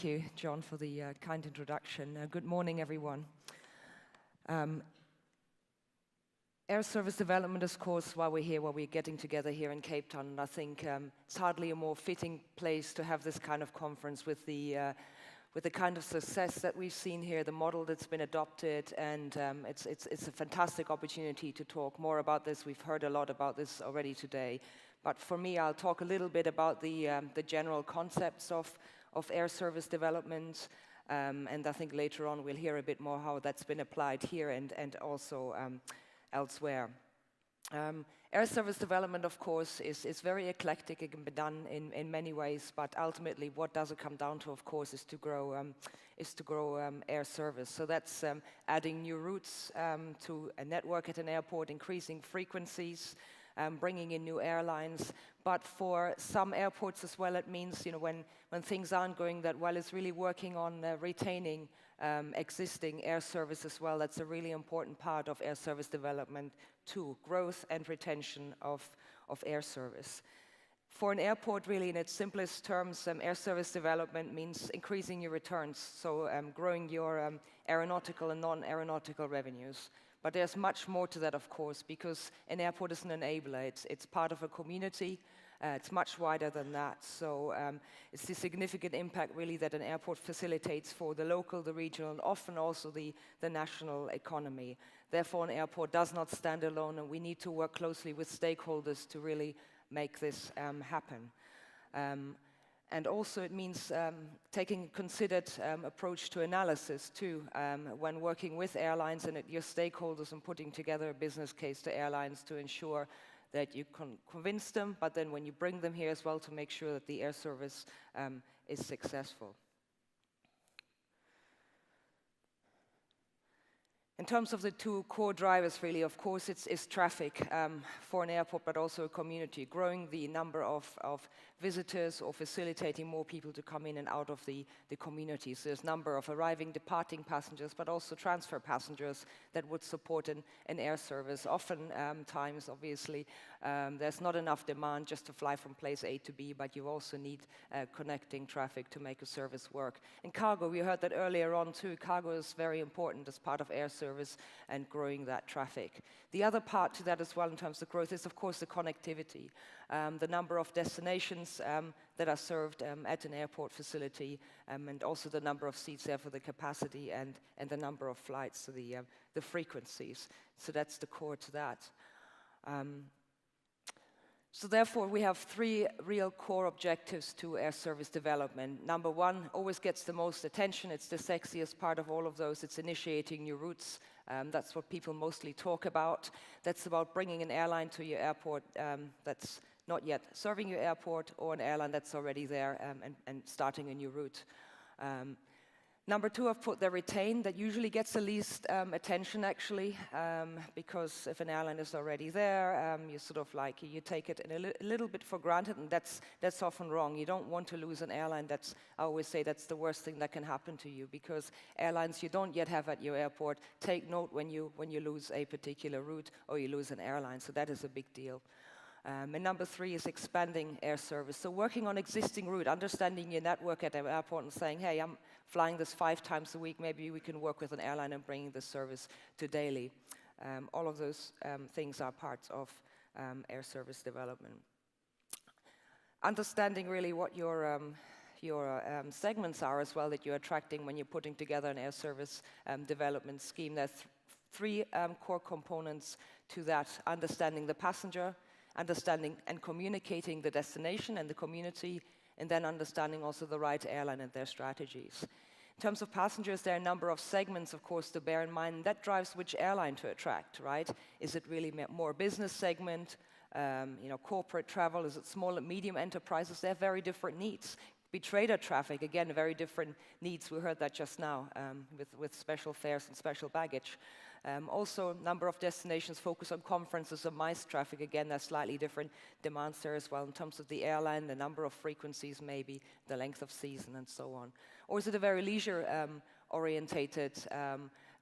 thank you, John, for the kind introduction. Good morning, everyone. Air service development, of course, why we're here, why we're getting together here in Cape Town. And I think it's hardly a more fitting place to have this kind of conference with the kind of success that we've seen here, the model that's been adopted, and it's a fantastic opportunity to talk more about this. We've heard a lot about this already today. But for me, I'll talk a little bit about the general concepts of air service development, and I think later on we'll hear a bit more how that's been applied here and also elsewhere. Air service development, of course, is very eclectic. It can be done in many ways, but ultimately what does it come down to, of course, is to grow air service. So that's adding new routes to a network at an airport, increasing frequencies, bringing in new airlines. But for some airports as well, it means, when things aren't going that well, it's really working on retaining existing air service as well. That's a really important part of air service development too, growth and retention of air service. For an airport, really, in its simplest terms, air service development means increasing your returns, so growing your aeronautical and non-aeronautical revenues. But there's much more to that, of course, because an airport is an enabler. It's part of a community. It's much wider than that. So it's the significant impact, really, that an airport facilitates for the local, the regional, and often also the national economy. Therefore, an airport does not stand alone, and we need to work closely with stakeholders to really make this happen. And also it means taking a considered approach to analysis too, when working with airlines and your stakeholders and putting together a business case to airlines to ensure that you can convince them, but then when you bring them here as well to make sure that the air service is successful. In terms of the two core drivers, really, of course, it's traffic for an airport, but also a community, growing the number of visitors or facilitating more people to come in and out of the community. So there's a number of arriving, departing passengers, but also transfer passengers that would support an air service. Often times, obviously, there's not enough demand just to fly from place A to B, but you also need connecting traffic to make a service work. And cargo, we heard that earlier on too. Cargo is very important as part of air service and growing that traffic. The other part to that as well in terms of growth is, of course, the connectivity. The number of destinations that are served at an airport facility, and also the number of seats there for the capacity and the number of flights, so the frequencies. So that's the core to that. So therefore, we have three real core objectives to air service development. Number one always gets the most attention. It's the sexiest part of all of those. It's initiating new routes. That's what people mostly talk about. That's about bringing an airline to your airport that's not yet serving your airport, or an airline that's already there and starting a new route. Number two, I've put the retain. That usually gets the least attention, actually, because if an airline is already there, you sort of you take it a little bit for granted, and that's often wrong. You don't want to lose an airline. I always say that's the worst thing that can happen to you, because airlines you don't yet have at your airport take note when you lose a particular route or you lose an airline. So that is a big deal. And number three is expanding air service. So working on existing route, understanding your network at an airport and saying, hey, I'm flying this 5 times a week, maybe we can work with an airline and bringing the service to daily. All of those things are parts of air service development. Understanding really what your segments are as well that you're attracting when you're putting together an air service development scheme. There's three core components to that: understanding the passenger, understanding and communicating the destination and the community, and then understanding also the right airline and their strategies. In terms of passengers, there are a number of segments, of course, to bear in mind. That drives which airline to attract, right? Is it really more business segment, corporate travel? Is it small and medium enterprises? They have very different needs. Trader traffic, again, very different needs. We heard that just now with special fares and special baggage. Also, a number of destinations focus on conferences and MICE traffic. Again, there's slightly different demands there as well in terms of the airline, the number of frequencies, maybe the length of season, and so on. Or is it a very leisure-orientated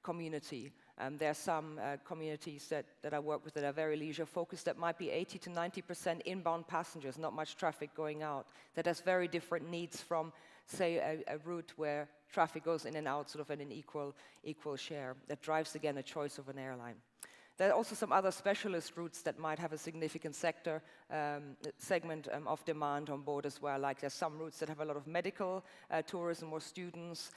community? There are some communities that I work with that are very leisure-focused that might be 80 to 90% inbound passengers, not much traffic going out. That has very different needs from say, a route where traffic goes in and out sort of in an equal share. That drives, again, a choice of an airline. There are also some other specialist routes that might have a significant segment of demand on board as well. Like there's some routes that have a lot of medical tourism or students,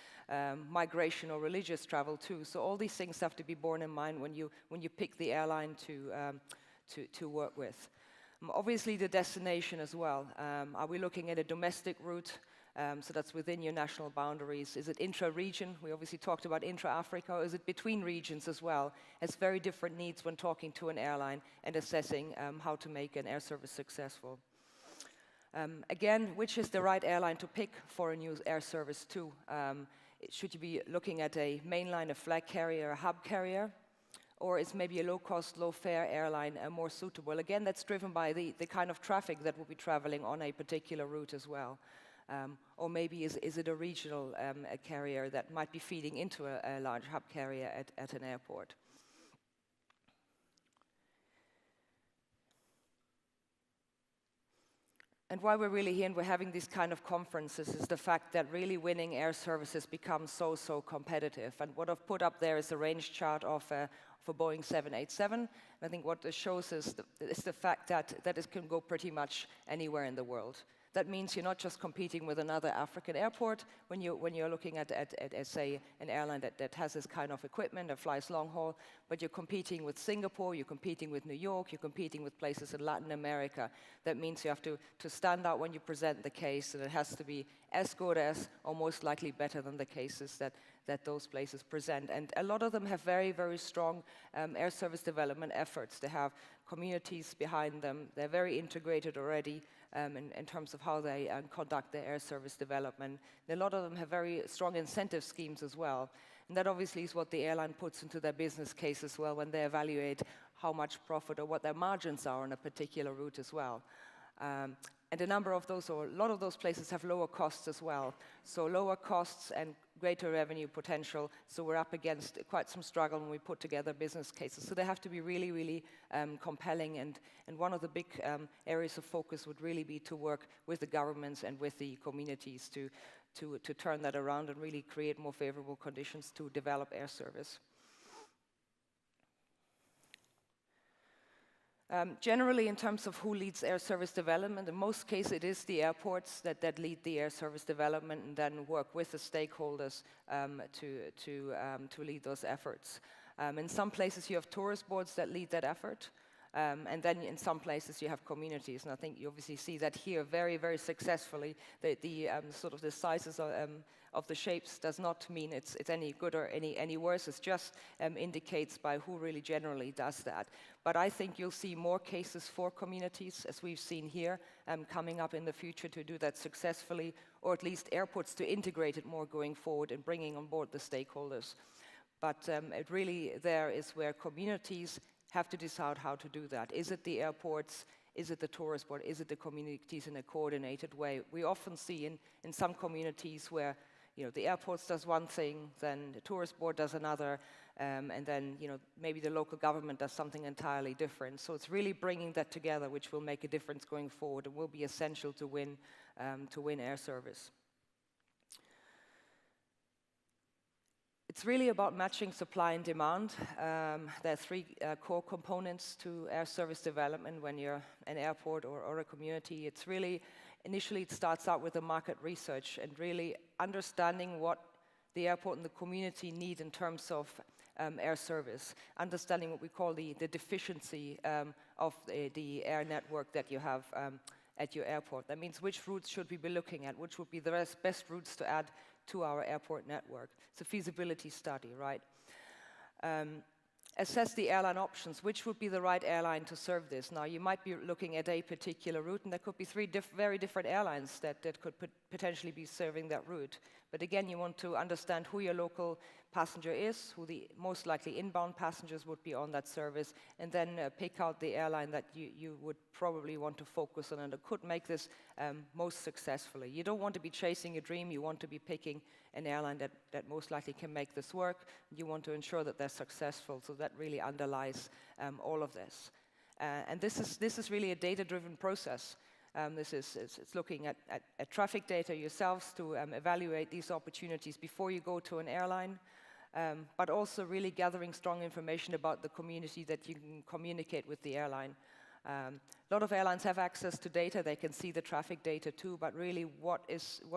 migration or religious travel too. So all these things have to be borne in mind when you pick the airline to work with. Obviously, the destination as well. Are we looking at a domestic route? So that's within your national boundaries. Is it intra-region? We obviously talked about intra-Africa. Or is it between regions as well? Has very different needs when talking to an airline and assessing how to make an air service successful. Again, which is the right airline to pick for a new air service too? Should you be looking at a mainline, a flag carrier, a hub carrier? Or is maybe a low-cost, low-fare airline more suitable? Again, that's driven by the kind of traffic that will be traveling on a particular route as well. Or maybe is it a regional a carrier that might be feeding into a large hub carrier at an airport. And why we're really here and we're having these kind of conferences is the fact that really winning air services becomes so competitive. And what I've put up there is a range chart of a Boeing 787. And I think what this shows is the fact that it can go pretty much anywhere in the world. That means you're not just competing with another African airport when you're looking at say, an airline that has this kind of equipment that flies long haul, but you're competing with Singapore, you're competing with New York, you're competing with places in Latin America. That means you have to stand out when you present the case, and it has to be as good as, or most likely better than the cases that those places present. And a lot of them have very strong air service development efforts. They have communities behind them. They're very integrated already in terms of how they conduct their air service development. And a lot of them have very strong incentive schemes as well. And that obviously is what the airline puts into their business case as well when they evaluate how much profit or what their margins are on a particular route as well. And a number of those, or a lot of those places have lower costs as well. So lower costs and greater revenue potential. So we're up against quite some struggle when we put together business cases. So they have to be really compelling. And one of the big areas of focus would really be to work with the governments and with the communities to turn that around and really create more favorable conditions to develop air service. Generally, in terms of who leads air service development, in most cases it is the airports that lead the air service development and then work with the stakeholders to lead those efforts. In some places you have tourist boards that lead that effort, and then in some places you have communities, and I think you obviously see that here very successfully. The sort of the sizes of the shapes does not mean it's any good or any worse. It just indicates by who really generally does that. But I think you'll see more cases for communities, as we've seen here, coming up in the future to do that successfully, or at least airports to integrate it more going forward and bringing on board the stakeholders. But it really there is where communities have to decide how to do that. Is it the airports? Is it the tourist board? Is it the communities in a coordinated way? We often see in some communities where the airports does one thing, then the tourist board does another, and then maybe the local government does something entirely different. So it's really bringing that together, which will make a difference going forward and will be essential to win air service. It's really about matching supply and demand. There are three core components to air service development when you're an airport or a community. It's really, initially it starts out with the market research and really understanding what the airport and the community need in terms of air service, understanding what we call the deficiency of the air network that you have at your airport. That means which routes should we be looking at, which would be the best routes to add to our airport network. It's a feasibility study, right? Assess the airline options. Which would be the right airline to serve this? Now, you might be looking at a particular route, and there could be three very different airlines that could potentially be serving that route. But again, you want to understand who your local passenger is, who the most likely inbound passengers would be on that service, and then pick out the airline that you would probably want to focus on and that could make this most successfully. You don't want to be chasing a dream. You want to be picking an airline that most likely can make this work. You want to ensure that they're successful, so that really underlies all of this. And this is really a data-driven process. It's looking at traffic data yourselves to evaluate these opportunities before you go to an airline, but also really gathering strong information about the community that you can communicate with the airline. A lot of airlines have access to data. They can see the traffic data too, but really what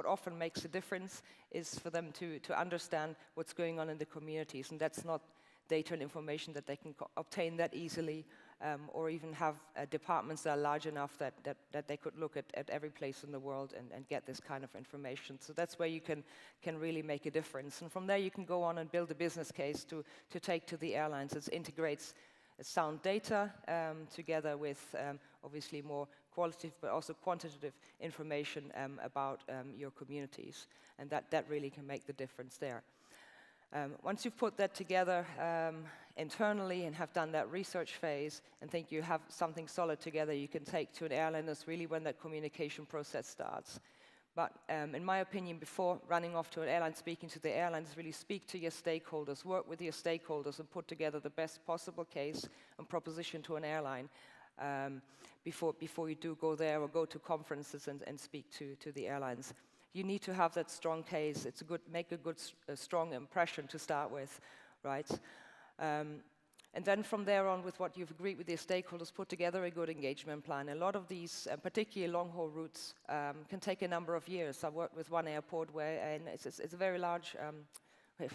often makes a difference is for them to understand what's going on in the communities, and that's not data and information that they can obtain that easily, or even have departments that are large enough that they could look at every place in the world and get this kind of information. So that's where you can really make a difference. And from there you can go on and build a business case to take to the airlines. It integrates sound data together with obviously more qualitative but also quantitative information about your communities. And that really can make the difference there. Once you've put that together internally and have done that research phase and think you have something solid together you can take to an airline, that's really when that communication process starts. But in my opinion, before running off to an airline, speaking to the airlines, really speak to your stakeholders, work with your stakeholders and put together the best possible case and proposition to an airline before you do go there or go to conferences and speak to the airlines. You need to have that strong case. Make a good, strong impression to start with, right? And then from there on, with what you've agreed with your stakeholders, put together a good engagement plan. A lot of these, particularly long-haul routes, can take a number of years. I worked with one airport and it's a very large,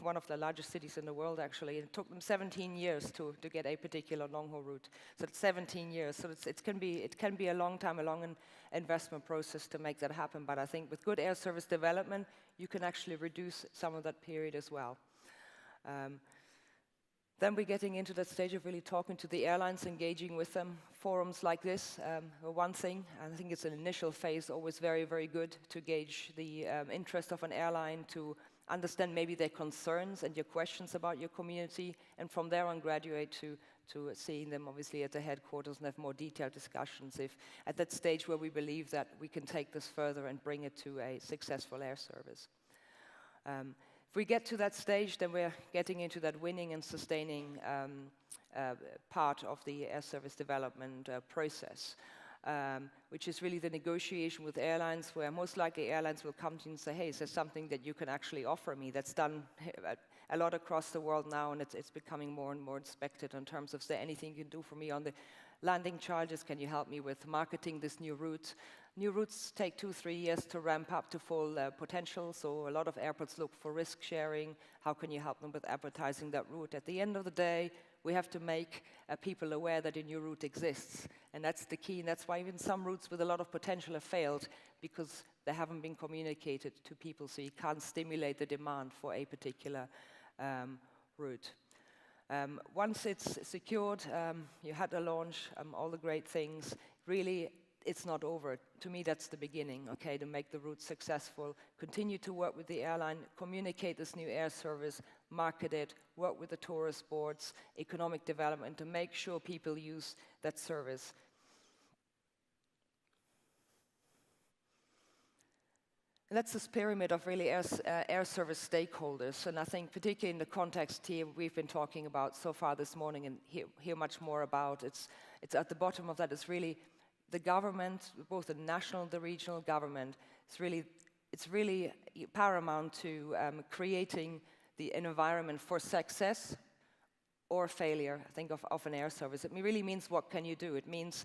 one of the largest cities in the world, actually. It took them 17 years to get a particular long-haul route. So it's 17 years. So it can be a long time, a long investment process to make that happen. But I think with good air service development, you can actually reduce some of that period as well. Then we're getting into that stage of really talking to the airlines, engaging with them. Forums like this are one thing. I think it's an initial phase, always very, very good to gauge the interest of an airline, to understand maybe their concerns and your questions about your community, and from there on graduate to seeing them obviously at the headquarters and have more detailed discussions if at that stage where we believe that we can take this further and bring it to a successful air service. If we get to that stage, then we're getting into that winning and sustaining part of the air service development process, which is really the negotiation with airlines, where most likely airlines will come to you and say, hey, is there something that you can actually offer me? That's done a lot across the world now, and it's becoming more and more inspected in terms of, is there anything you can do for me on the landing charges? Can you help me with marketing this new route? New routes take 2-3 years to ramp up to full potential, so a lot of airports look for risk sharing. How can you help them with advertising that route? At the end of the day, we have to make people aware that a new route exists, and that's the key, and that's why even some routes with a lot of potential have failed, because they haven't been communicated to people, so you can't stimulate the demand for a particular route. Once it's secured, you had a launch, all the great things, really it's not over. To me, that's the beginning, okay, to make the route successful. Continue to work with the airline, communicate this new air service, market it, work with the tourist boards, economic development to make sure people use that service. And that's this pyramid of really air service stakeholders. And I think particularly in the context here we've been talking about so far this morning and hear much more about, it's at the bottom of that is really the government, both the national and the regional government. It's really paramount to creating an environment for success or failure, I think, of an air service. It really means what can you do? It means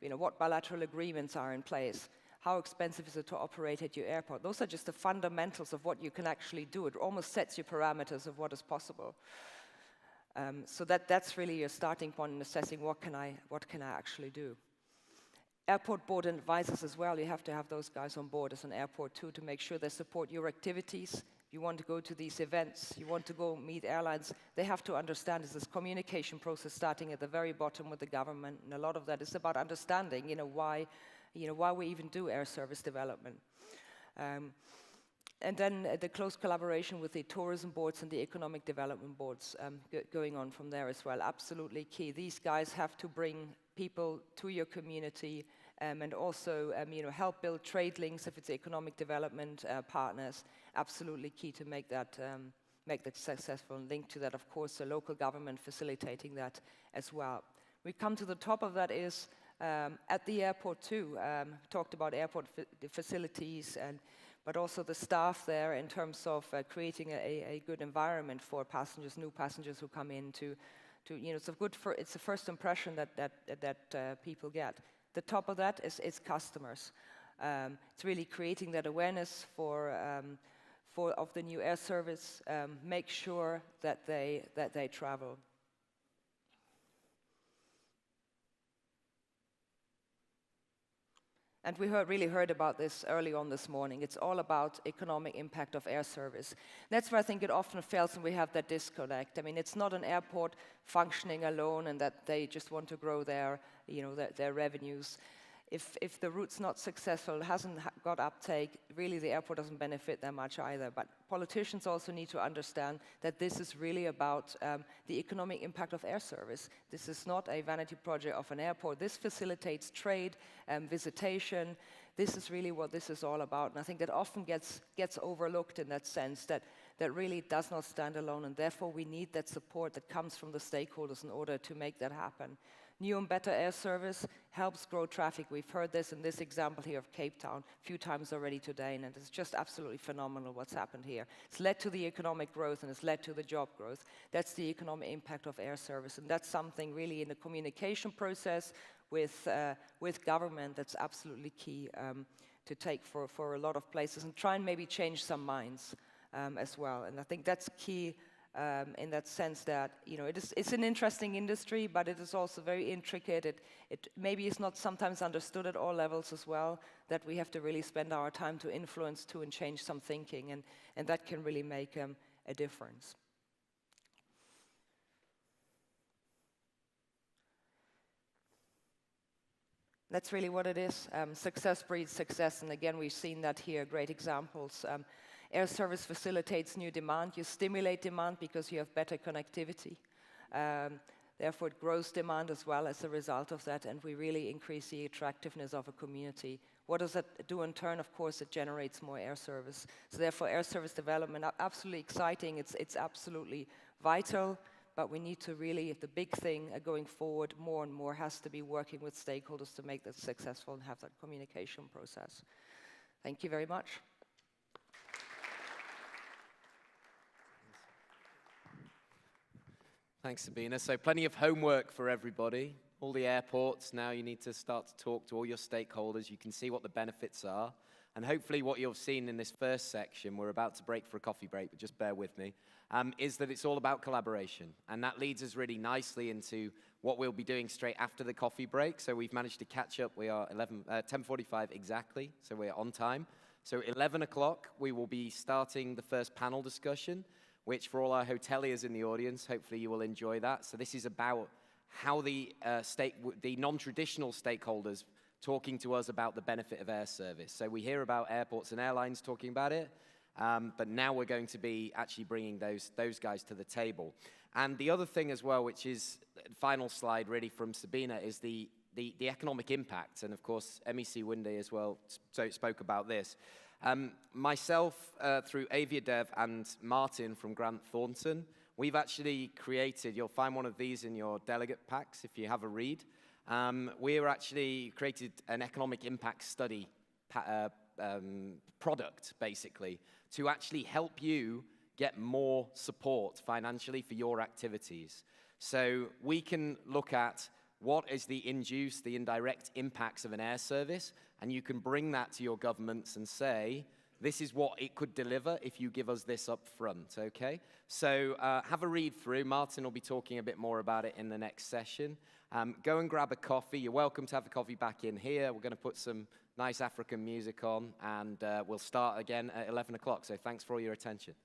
what bilateral agreements are in place. How expensive is it to operate at your airport? Those are just the fundamentals of what you can actually do. It almost sets your parameters of what is possible. So that's really your starting point in assessing what can I actually do. Airport board and advisors as well, you have to have those guys on board as an airport too to make sure they support your activities. You want to go to these events, you want to go meet airlines, they have to understand this communication process starting at the very bottom with the government, and a lot of that is about understanding, why we even do air service development. And then the close collaboration with the tourism boards and the economic development boards going on from there as well, absolutely key. These guys have to bring people to your community and also help build trade links if it's economic development partners. Absolutely key to make that successful, and linked to that, of course, the local government facilitating that as well. We come to the top of that is at the airport too. Talked about airport facilities, but also the staff there in terms of creating a good environment for passengers, new passengers who come in to it's the first impression that people get. The top of that is customers. It's really creating that awareness of the new air service. Make sure that they travel. And we really heard about this early on this morning. It's all about economic impact of air service. That's where I think it often fails and we have that disconnect. I mean, it's not an airport functioning alone and that they just want to grow their revenues. If the route's not successful, hasn't got uptake, really the airport doesn't benefit that much either. But politicians also need to understand that this is really about the economic impact of air service. This is not a vanity project of an airport. This facilitates trade, visitation. This is really what this is all about. And I think that often gets overlooked in that sense, that really does not stand alone. And therefore, we need that support that comes from the stakeholders in order to make that happen. New and better air service helps grow traffic. We've heard this in this example here of Cape Town a few times already today, and it's just absolutely phenomenal what's happened here. It's led to the economic growth and it's led to the job growth. That's the economic impact of air service, and that's something really in the communication process with government that's absolutely key to take for a lot of places and try and maybe change some minds as well. And I think that's key. In that sense that, it's an interesting industry, but it is also very intricate. It maybe is not sometimes understood at all levels as well, that we have to really spend our time to influence and change some thinking, and that can really make a difference. That's really what it is. Success breeds success, and again, we've seen that here, great examples. Air service facilitates new demand. You stimulate demand because you have better connectivity. Therefore, it grows demand as well as a result of that, and we really increase the attractiveness of a community. What does that do in turn? Of course, it generates more air service. So therefore, air service development, absolutely exciting. It's absolutely vital, but we need to really, the big thing going forward, more and more has to be working with stakeholders to make that successful and have that communication process. Thank you very much. Thanks, Sabine. So plenty of homework for everybody. All the airports, now you need to start to talk to all your stakeholders. You can see what the benefits are. And hopefully what you've seen in this first section, we're about to break for a coffee break, but just bear with me, is that it's all about collaboration. And that leads us really nicely into what we'll be doing straight after the coffee break. So we've managed to catch up. We are 10:45 exactly, so we're on time. So 11 o'clock, we will be starting the first panel discussion, which for all our hoteliers in the audience, hopefully you will enjoy that. So this is about how the non-traditional stakeholders talking to us about the benefit of air service. So we hear about airports and airlines talking about it, but now we're going to be actually bringing those guys to the table. And the other thing as well, which is the final slide really from Sabine, is the economic impact. And of course, MEC Windy as well spoke about this. Myself, through AviaDev, and Martin from Grant Thornton, we've actually created, you'll find one of these in your delegate packs if you have a read. We're actually created an economic impact study product, basically, to actually help you get more support financially for your activities. So we can look at what is the induced, the indirect impacts of an air service, and you can bring that to your governments and say, this is what it could deliver if you give us this up front, okay? So have a read through. Martin will be talking a bit more about it in the next session. Go and grab a coffee. You're welcome to have a coffee back in here. We're going to put some nice African music on, and we'll start again at 11 o'clock. So thanks for all your attention.